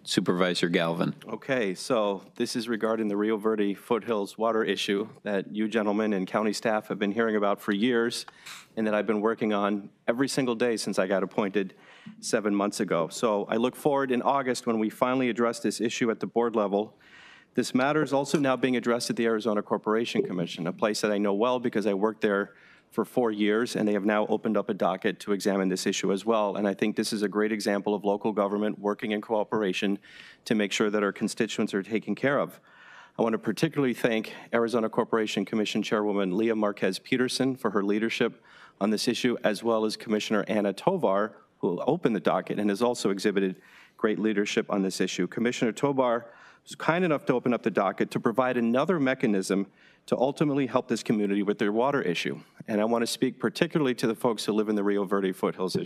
Supervisor Galvin. Okay, so this is regarding the Rio Verde Foothills water issue that you gentlemen and county staff have been hearing about for years and that I've been working on every single day since I got appointed 7 months ago. So I look forward in August when we finally address this issue at the board level. This matter is also now being addressed at the Arizona Corporation Commission, a place that I know well because I worked there for 4 years, and they have now opened up a docket to examine this issue as well. And I think this is a great example of local government working in cooperation to make sure that our constituents are taken care of. I want to particularly thank Arizona Corporation Commission Chairwoman Leah Marquez Peterson for her leadership on this issue, as well as Commissioner Anna Tovar, who opened the docket and has also exhibited great leadership on this issue. Commissioner Tovar was kind enough to open up the docket to provide another mechanism to ultimately help this community with their water issue. And I want to speak particularly to the folks who live in the Rio Verde Foothills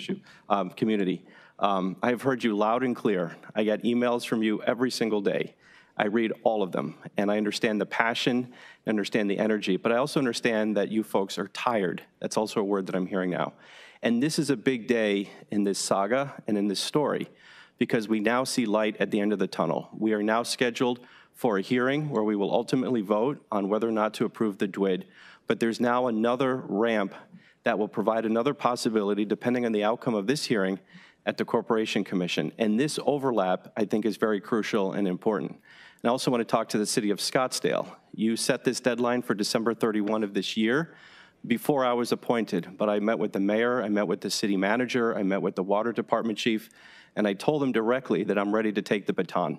community. I have heard you loud and clear. I get emails from you every single day. I read all of them, and I understand the passion, I understand the energy, but I also understand that you folks are tired. That's also a word that I'm hearing now. And this is a big day in this saga and in this story, because we now see light at the end of the tunnel. We are now scheduled for a hearing where we will ultimately vote on whether or not to approve the DWID. But there's now another ramp that will provide another possibility, depending on the outcome of this hearing, at the Corporation Commission. And this overlap, I think, is very crucial and important. And I also want to talk to the city of Scottsdale. You set this deadline for December 31 of this year before I was appointed, but I met with the mayor, I met with the city manager, I met with the water department chief, and I told them directly that I'm ready to take the baton.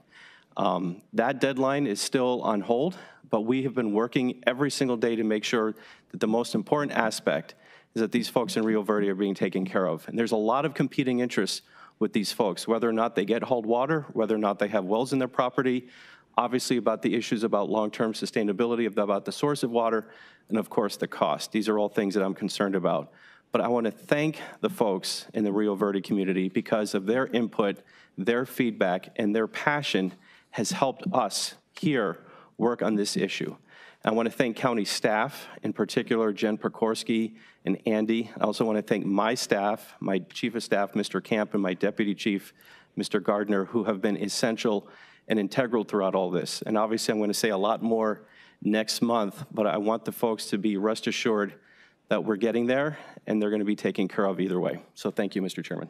That deadline is still on hold, but we have been working every single day to make sure that the most important aspect is that these folks in Rio Verde are being taken care of. And there's a lot of competing interests with these folks, whether or not they get hauled water, whether or not they have wells in their property, obviously about the issues about long-term sustainability, about the source of water, and of course the cost. These are all things that I'm concerned about. But I want to thank the folks in the Rio Verde community because of their input, their feedback, and their passion has helped us here work on this issue. I want to thank county staff, in particular Jen Prikorsky and Andy. I also want to thank my staff, my chief of staff, Mr. Camp, and my deputy chief, Mr. Gardner, who have been essential and integral throughout all this. And obviously I'm going to say a lot more next month, but I want the folks to be rest assured that we're getting there and they're going to be taken care of either way. So thank you, Mr. Chairman.